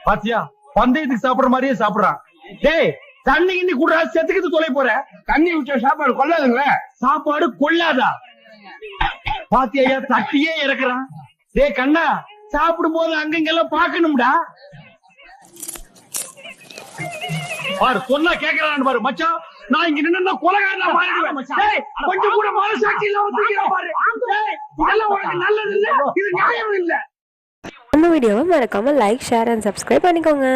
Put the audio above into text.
பாத்தியா பந்தயத்துக்கு சாப்பிடுற மாதிரியே சாப்பிடுறான். டேய் தண்ணி கிண்ணி குடுறா, செத்துக்கிட்டு தொலை போற. தண்ணி ஊற்ற சாப்பாடு கொள்ளாதுங்களே. சாப்பாடு கொள்ளாதா? பாத்தியா தட்டியே இறக்குறான். டேய் கண்ணா, சாப்பிடும் போது அங்கங்கெல்லாம் பாக்கணும்டா. பாரு சொன்னா கேக்குறான் பாரு. மச்சான் நான் இங்க நின்னா கொலைகாரனா மாறிடுவேன். டேய் கொஞ்சம் கூட மனசாட்சி இல்லாம தூக்கிற பாரு. டேய் இதெல்லாம் உனக்கு நல்லது இல்ல, இது நியாயம் இல்ல. இந்த வீடியோவை மறக்காம லைக், ஷேர் அண்ட் சப்ஸ்கிரைப் பண்ணிக்கோங்க.